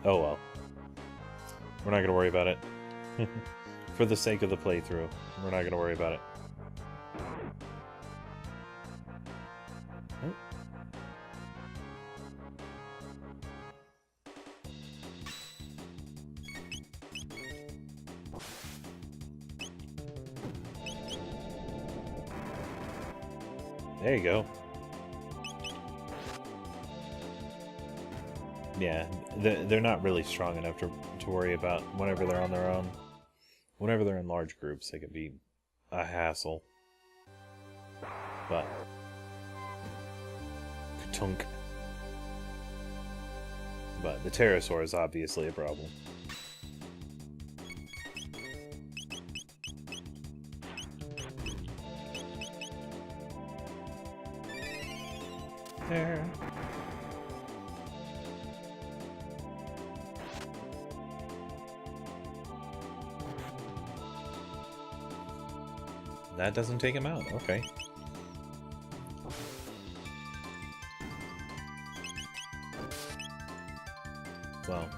Oh well. We're not going to worry about it. For the sake of the playthrough, we're not going to worry about it. There you go. Yeah, they're not really strong enough to worry about whenever they're on their own. Whenever they're in large groups, they can be a hassle. But... Ka-tunk. But the pterosaur is obviously a problem. There. That doesn't take him out. Okay. Well,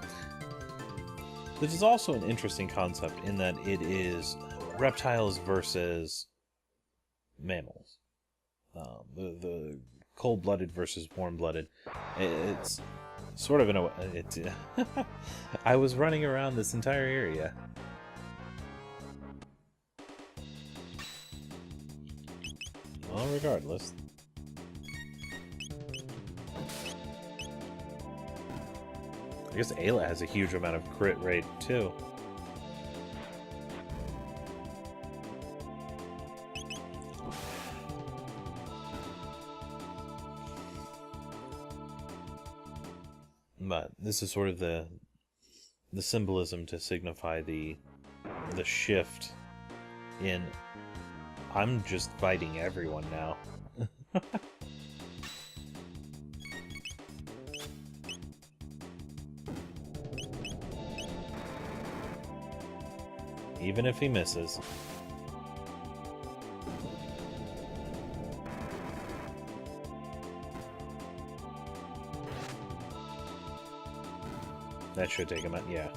this is also an interesting concept in that it is reptiles versus mammals. The cold-blooded versus warm-blooded. It's sort of in a... It's, I was running around this entire area. Well, regardless. I guess Ayla has a huge amount of crit rate, too. But this is sort of the symbolism to signify the shift in I'm just fighting everyone now. Even if he misses. That should take him out, yeah.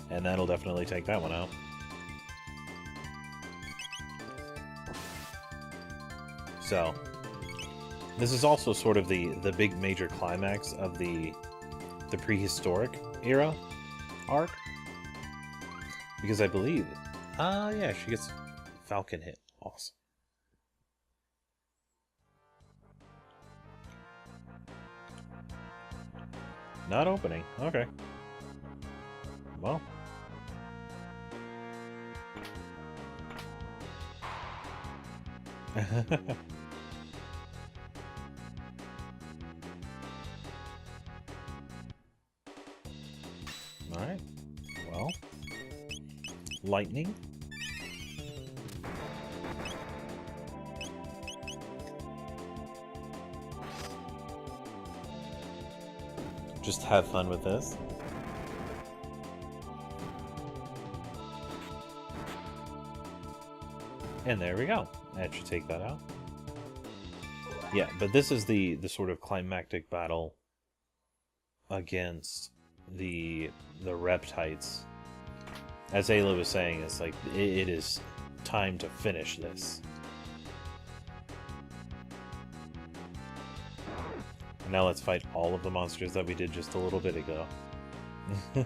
And that'll definitely take that one out. So, this is also sort of the big major climax of the prehistoric era arc. Because I believe... yeah, she gets Falcon hit. Awesome. Not opening. Okay. Well. Alright. Well. Lightning. Just have fun with this. And there we go. That should take that out. Yeah, but this is the sort of climactic battle against the Reptites. As Ayla was saying, it's like it is time to finish this. Now let's fight all of the monsters that we did just a little bit ago. Here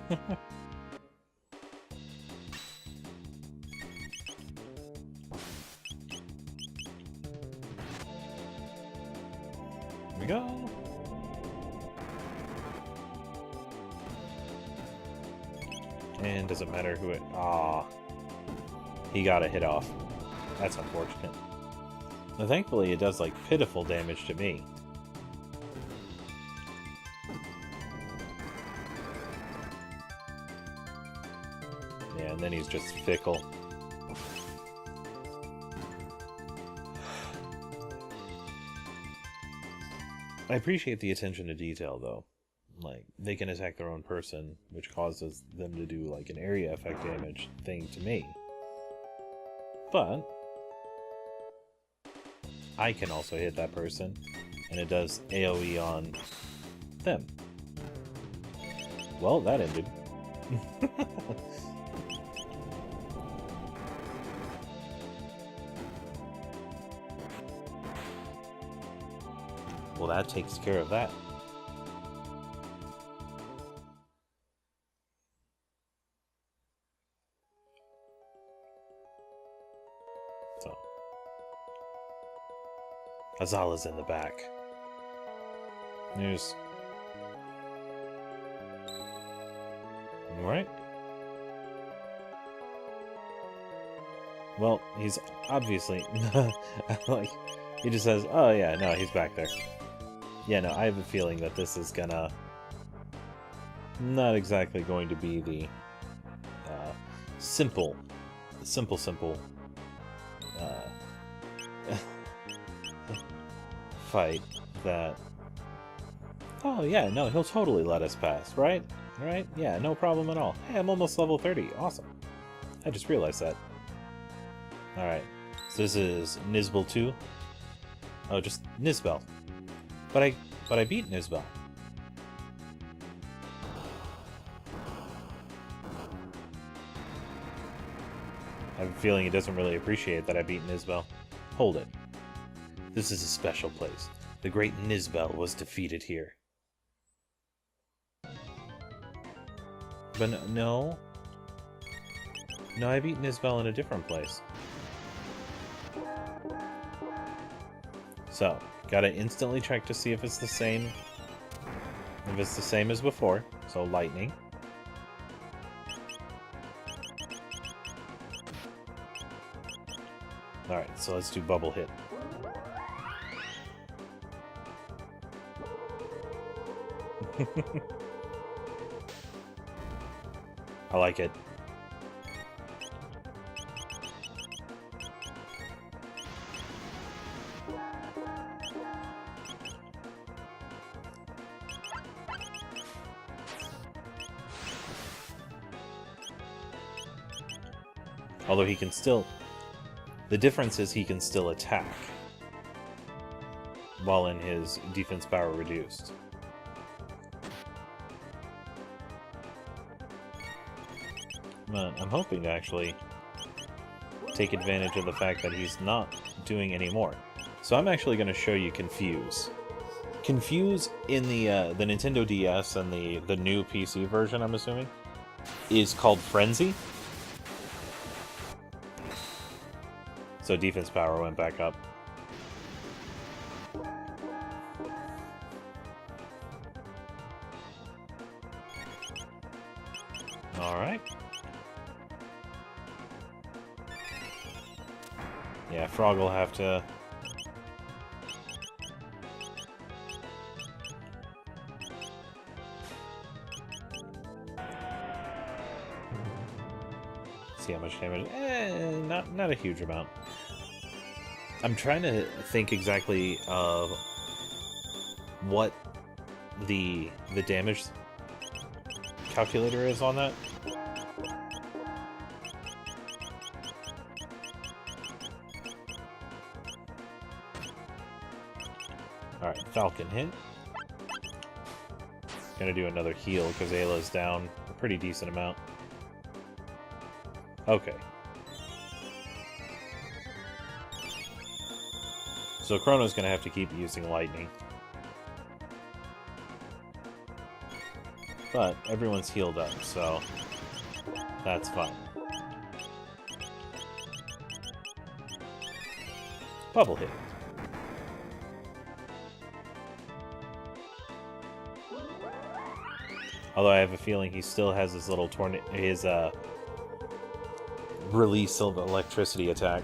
we go. And doesn't matter who it... Ah, he got a hit off. That's unfortunate. Now, thankfully, it does, like, pitiful damage to me. Yeah, and then he's just fickle. I appreciate the attention to detail, though. Like, they can attack their own person, which causes them to do, like, an area effect damage thing to me. But I can also hit that person, and it does AoE on them. well, that ended. Well, that takes care of that. So, Azala's in the back. News. Alright. Well, he's obviously... like, he just says, oh yeah, no, he's back there. Yeah, no, I have a feeling that this is gonna... not exactly going to be the simple fight that... Oh yeah, no, he'll totally let us pass, right? Right? Yeah, no problem at all. Hey, I'm almost level 30. Awesome. I just realized that. Alright, so this is Nizbel 2. Oh, just Nizbel. But I beat Nizbel. I have a feeling he doesn't really appreciate that I beat Nizbel. Hold it. This is a special place. The great Nizbel was defeated here. But no. No, I beat Nizbel in a different place. So, gotta instantly check to see if it's the same. If it's the same as before. So, lightning. Alright, so let's do bubble hit. I like it. Although he can still... The difference is he can still attack while in his defense power reduced. But I'm hoping to actually take advantage of the fact that he's not doing any more. So I'm actually going to show you Confuse. Confuse in the Nintendo DS and the new PC version, I'm assuming, is called Frenzy. So defense power went back up. Alright. Yeah, Frog will have to... see how much damage... not a huge amount. I'm trying to think exactly of what the damage calculator is on that. Alright, Falcon hit. Gonna do another heal because Ayla's down a pretty decent amount. Okay. So Chrono's gonna have to keep using lightning. But everyone's healed up, so that's fine. Bubble hit. Although I have a feeling he still has his little release of electricity attack.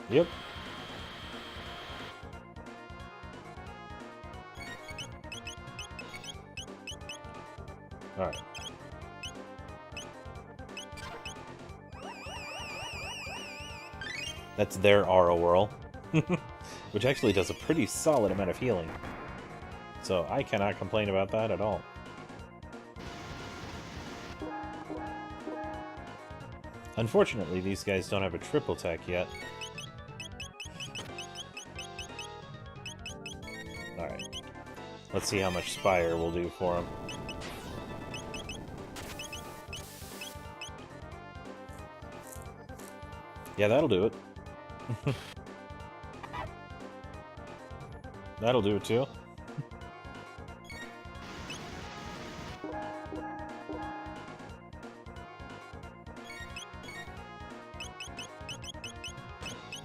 Yep. Alright. That's their Aura Whirl. Which actually does a pretty solid amount of healing. So I cannot complain about that at all. Unfortunately, these guys don't have a triple tech yet. Let's see how much Spire will do for him. Yeah, that'll do it. That'll do it too.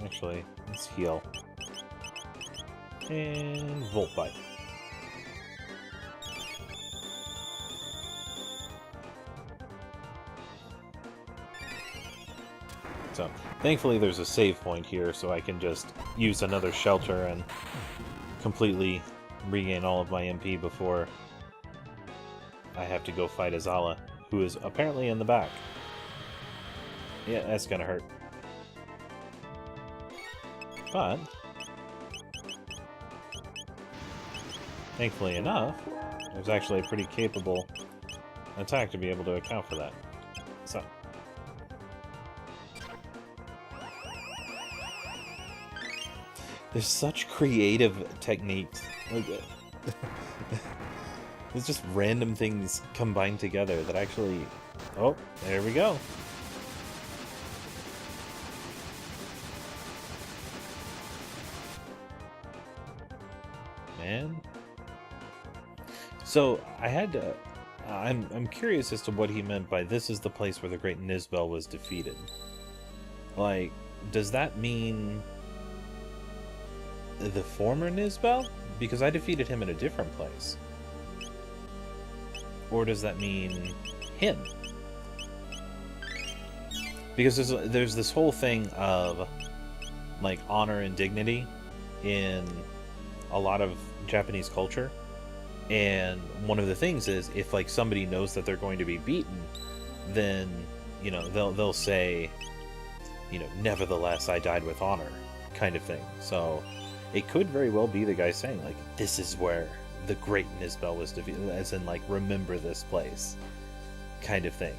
Actually, let's heal. And Volt Bite. So, thankfully there's a save point here, so I can just use another shelter and completely regain all of my MP before I have to go fight Azala, who is apparently in the back. Yeah, that's gonna hurt. But, thankfully enough, there's actually a pretty capable attack to be able to account for that. So, there's such creative techniques. Like, it's just random things combined together that actually... Oh, there we go. Man. So, I had to... I'm curious as to what he meant by this is the place where the great Nizbel was defeated. Like, does that mean the former Nizbel? Because I defeated him in a different place. Or does that mean him? Because there's this whole thing of, like, honor and dignity in a lot of Japanese culture. And one of the things is, if, like, somebody knows that they're going to be beaten, then, you know, they'll say, you know, nevertheless, I died with honor, kind of thing. So, it could very well be the guy saying, like, this is where the great Nizbel was defeated, as in, like, remember this place, kind of thing.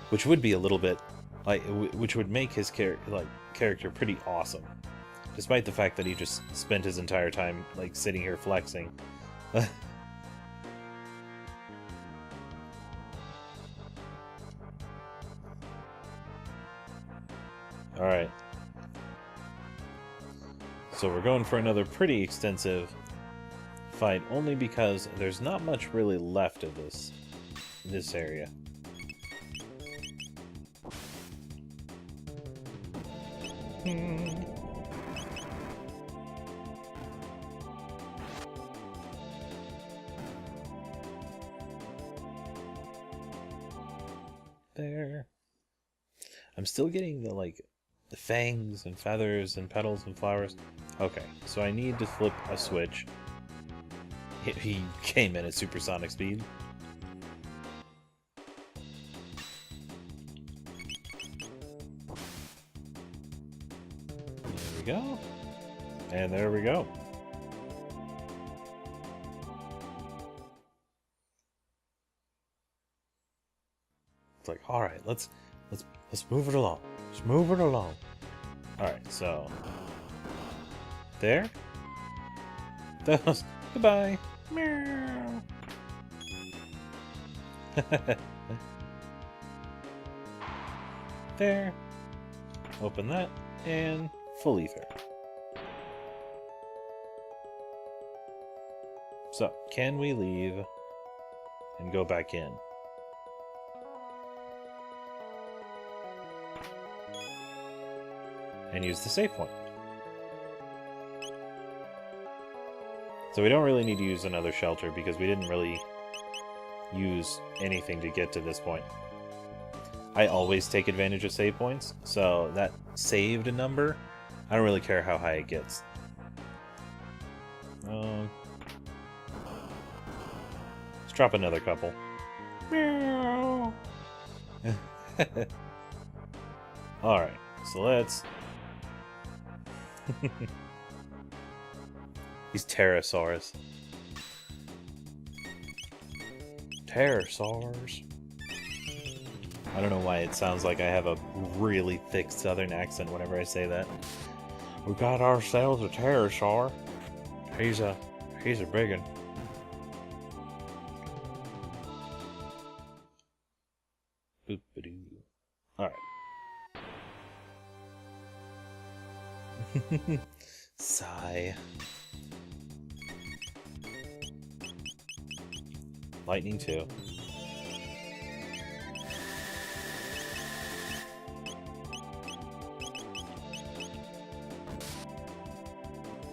Which would be a little bit, like, which would make his character pretty awesome. Despite the fact that he just spent his entire time, like, sitting here flexing. Alright. So we're going for another pretty extensive fight, only because there's not much really left of this area. There. I'm still getting the, like, the fangs and feathers and petals and flowers. Okay, so I need to flip a switch. He came in at supersonic speed. There we go. And there we go. It's like, all right, let's move it along. Let's move it along. All right, so there. Those. Goodbye. Meow. There. Open that and full ether. So, can we leave and go back in? And use the save point. So we don't really need to use another shelter because we didn't really use anything to get to this point. I always take advantage of save points, so that saved number, I don't really care how high it gets. Let's drop another couple. Meow. Alright, so let's... These pterosaurs. Pterosaurs. I don't know why it sounds like I have a really thick southern accent whenever I say that. We got ourselves a pterosaur. He's He's a big one. Boop-a-doo. Alright. Sigh. Lightning too.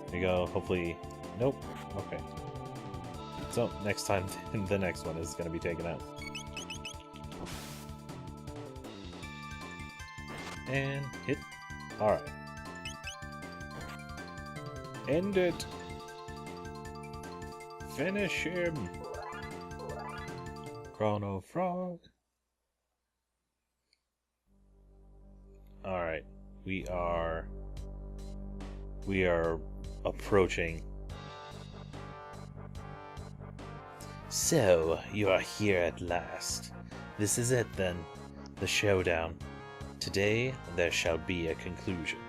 There you go. Hopefully. Nope. Okay. So next time, the next one is going to be taken out. And hit. Alright. End it. Finish him. Chrono Frog. Alright. We are approaching. So, you are here at last. This is it then. The showdown. Today, there shall be a conclusion.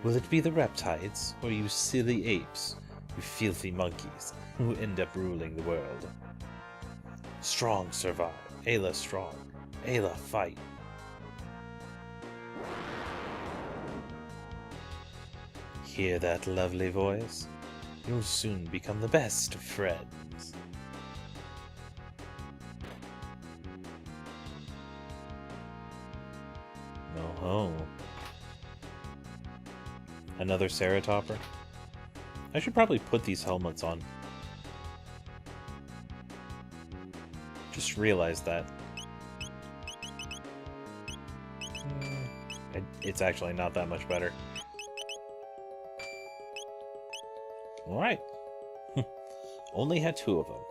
Will it be the Reptites, or you silly apes, you filthy monkeys, who end up ruling the world? Strong survive. Ayla strong. Ayla fight. Hear that lovely voice? You'll soon become the best of friends. Oh. Another Ceratopper? I should probably put these helmets on. Just realized that. It's actually not that much better. Alright. Only had 2 of them.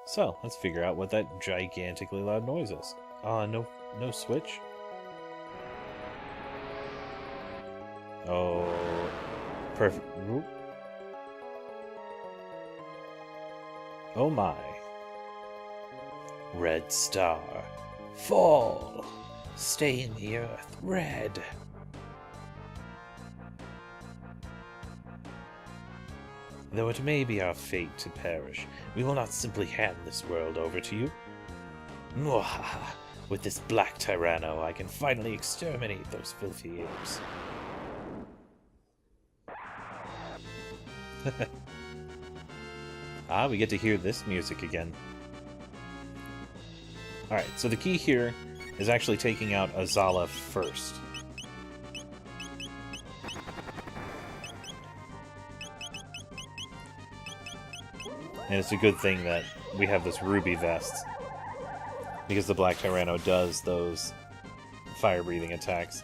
So, let's figure out what that gigantically loud noise is. No switch? Oh, perfect. Oh my. Red star. Fall. Stain the earth red. Though it may be our fate to perish, we will not simply hand this world over to you. Mwahaha! With this black Tyrano, I can finally exterminate those filthy apes. We get to hear this music again. Alright, so the key here is actually taking out Azala first. And it's a good thing that we have this ruby vest, because the Black Tyrano does those fire-breathing attacks.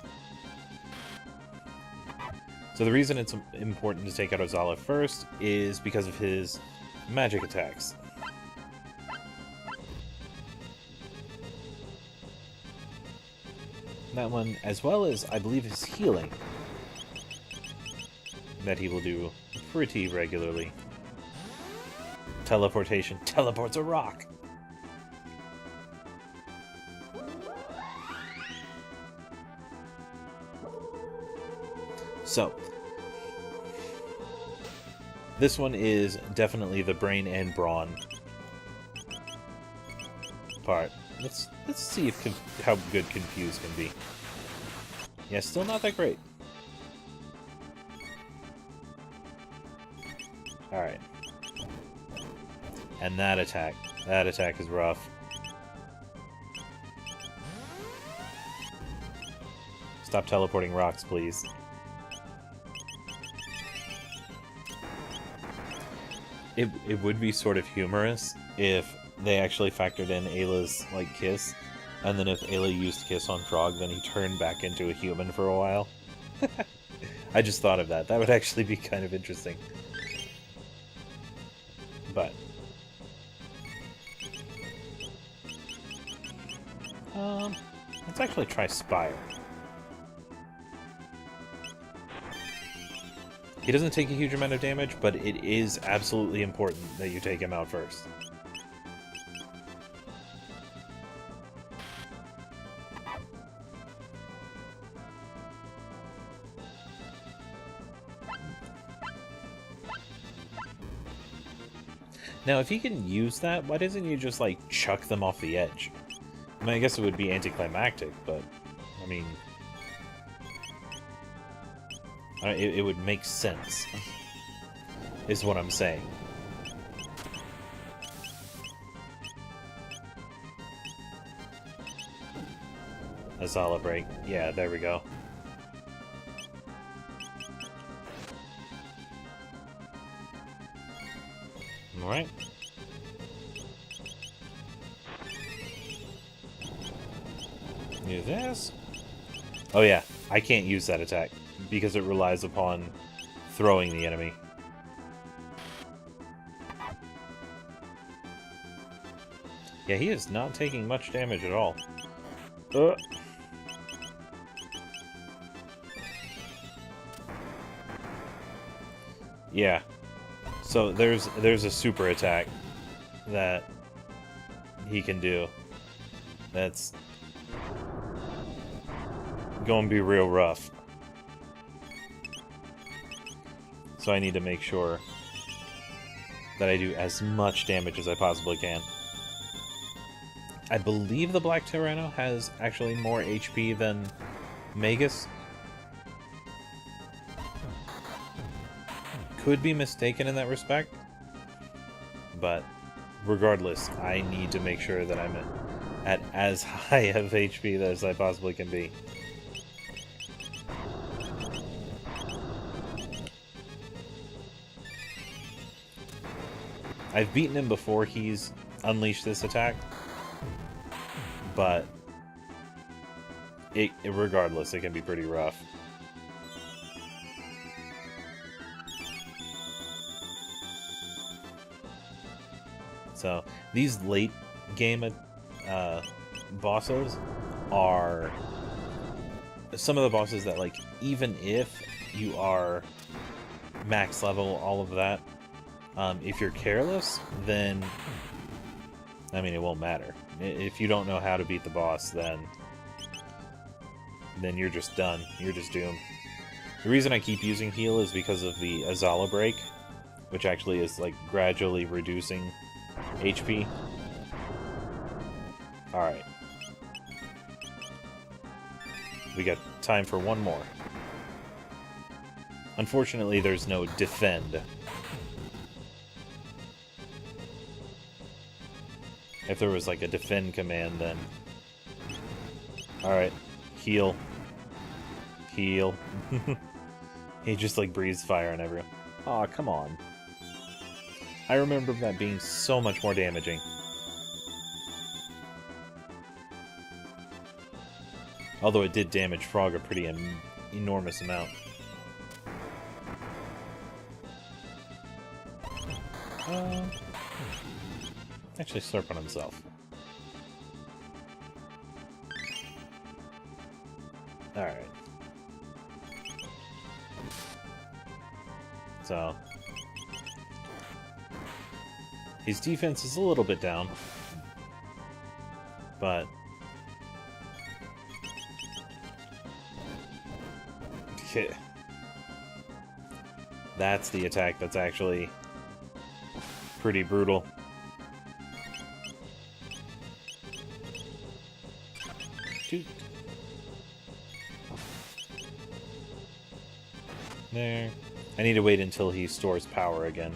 So the reason it's important to take out Azala first is because of his magic attacks. That one, as well as, I believe, his healing, that he will do pretty regularly. Teleportation. Teleports a rock! So, this one is definitely the brain and brawn part. Let's see if how good Confuse can be. Yeah, still not that great. Alright. And that attack is rough. Stop teleporting rocks, please. It would be sort of humorous if they actually factored in Ayla's, like, kiss, and then if Ayla used kiss on Frog, then he turned back into a human for a while. I just thought of that. That would actually be kind of interesting. But let's actually try Spire. He doesn't take a huge amount of damage, but it is absolutely important that you take him out first. Now, if he can use that, why doesn't he just, like, chuck them off the edge? I mean, I guess it would be anticlimactic, but, I mean... it would make sense, is what I'm saying. Azala break. Yeah, there we go. Alright. Do this. Oh yeah, I can't use that attack because it relies upon throwing the enemy. Yeah, he is not taking much damage at all. Yeah. So there's a super attack that he can do. That's going to be real rough. So I need to make sure that I do as much damage as I possibly can. I believe the Black Tyrano has actually more HP than Magus. Could be mistaken in that respect. But regardless, I need to make sure that I'm at as high of HP as I possibly can be. I've beaten him before he's unleashed this attack, but regardless, it can be pretty rough. So these late game bosses are some of the bosses that, like, even if you are max level, all of that, if you're careless, then, I mean, it won't matter. If you don't know how to beat the boss, then you're just done. You're just doomed. The reason I keep using heal is because of the Azala break, which actually is, like, gradually reducing HP. Alright. We got time for one more. Unfortunately, there's no defend. If there was, like, a defend command, then... Alright. Heal. Heal. He just, like, breathes fire on everyone. Aw, come on. I remember that being so much more damaging. Although it did damage Frog a pretty enormous amount. Actually, slurp on himself. Alright. So... his defense is a little bit down. But... that's the attack that's actually pretty brutal. There. I need to wait until he stores power again.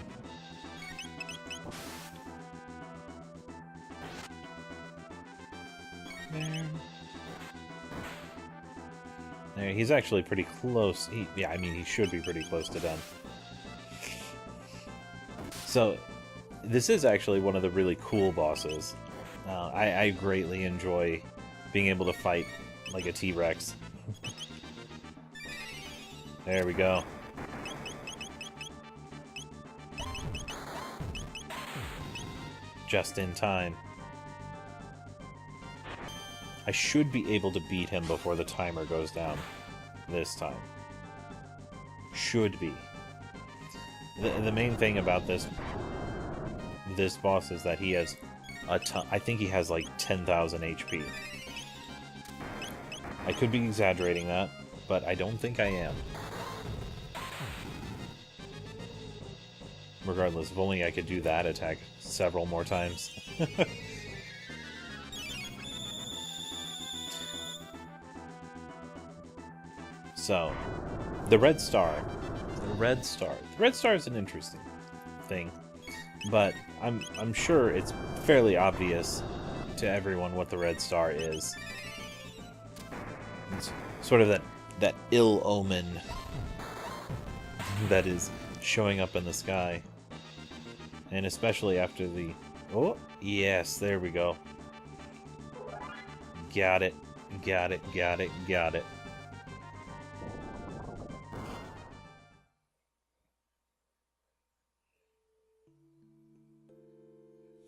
There, he's actually pretty close. Yeah, I mean, he should be pretty close to done. So, this is actually one of the really cool bosses. I greatly enjoy being able to fight like a T-Rex. There we go. Just in time. I should be able to beat him before the timer goes down this time. Should be. The main thing about this boss is that he has a ton. I think he has like 10,000 HP. I could be exaggerating that, but I don't think I am. Regardless, if only I could do that attack several more times. So, the red star. The red star. The red star is an interesting thing, but I'm sure it's fairly obvious to everyone what the red star is. It's sort of that ill omen that is showing up in the sky. And especially after the... Oh, yes, there we go. Got it. Got it, got it, got it.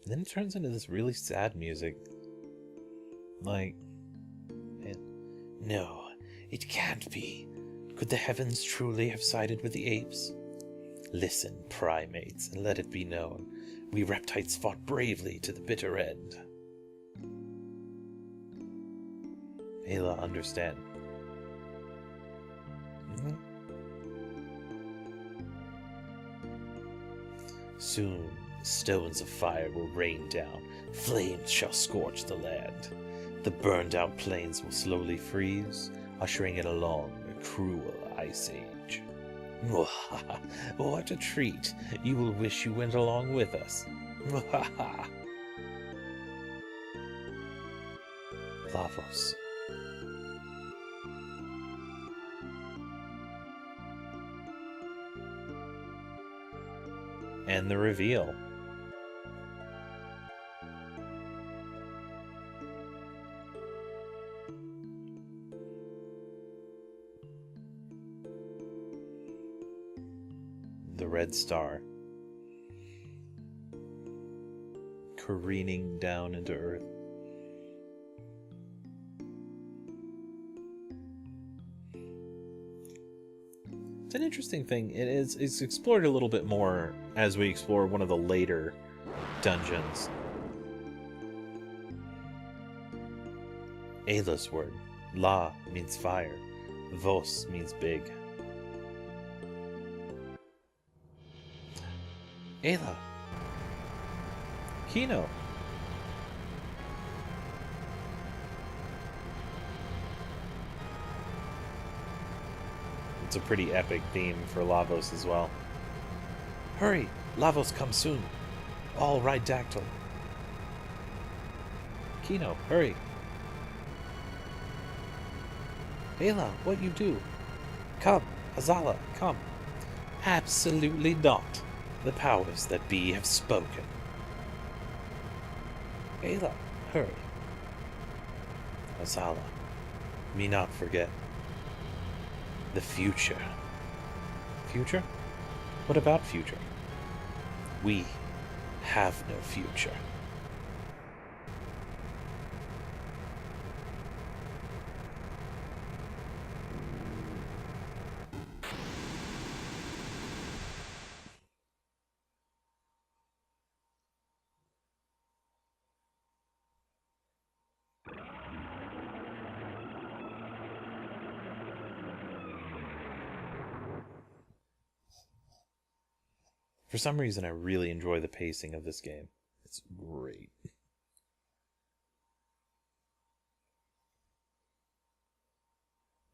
And then it turns into this really sad music. Like... No, it can't be. Could the heavens truly have sided with the apes? Listen, primates, and let it be known, we Reptites fought bravely to the bitter end. Ayla, understand. Soon, stones of fire will rain down, flames shall scorch the land. The burned-out plains will slowly freeze, ushering it along a cruel ice age. What a treat! You will wish you went along with us. Lavos. And the reveal. The red star careening down into Earth. It's an interesting thing. It's explored a little bit more as we explore one of the later dungeons. Ayla's word. La means fire. Vos means big. Ayla. Chrono. It's a pretty epic theme for Lavos as well. Hurry! Lavos comes soon. All ride Dactyl. Chrono, hurry! Ayla, what you do? Come, Azala, come. Absolutely not. The powers that be have spoken. Ayla, hurry. Azala, me not forget. The future. Future? What about future? We have no future. For some reason, I really enjoy the pacing of this game. It's great.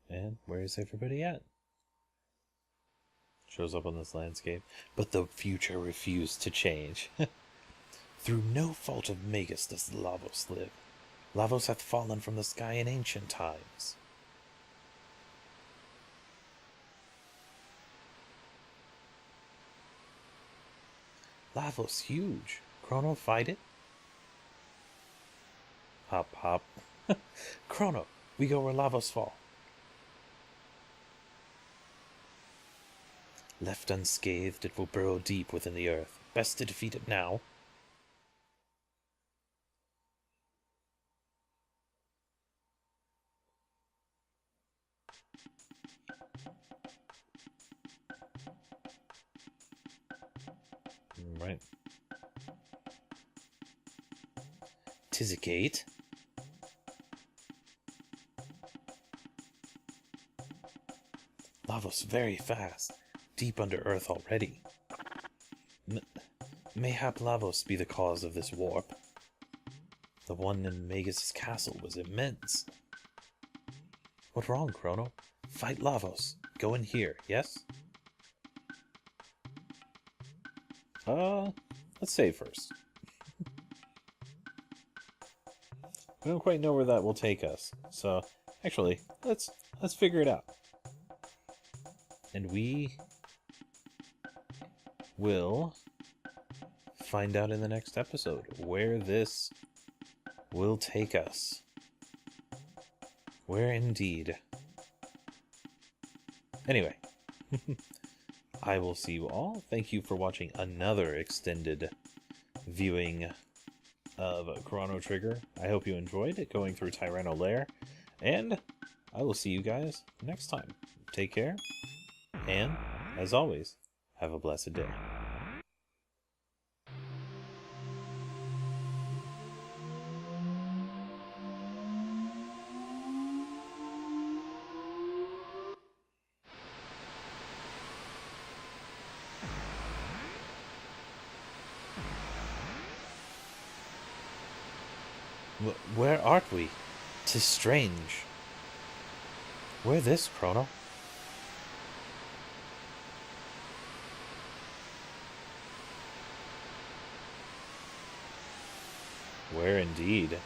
And where is everybody at? Shows up on this landscape. But the future refused to change. Through no fault of Magus does Lavos live. Lavos hath fallen from the sky in ancient times. Lavos huge. Chrono fight it? Hop, hop. Chrono, we go where Lavos fall. Left unscathed, it will burrow deep within the earth. Best to defeat it now. Right. 'Tis a gate. Lavos very fast, deep under earth already. Mayhap Lavos be the cause of this warp. The one in Magus' castle was immense. What wrong, Chrono? Fight Lavos. Go in here, yes? Let's save first. We don't quite know where that will take us, so actually, let's figure it out. And we will find out in the next episode where this will take us. Where indeed. Anyway, I will see you all. Thank you for watching another extended viewing of Chrono Trigger. I hope you enjoyed it going through Tyrano Lair, and I will see you guys next time. Take care, and as always, have a blessed day. Where art we? 'Tis strange. Where this, Chrono? Where indeed?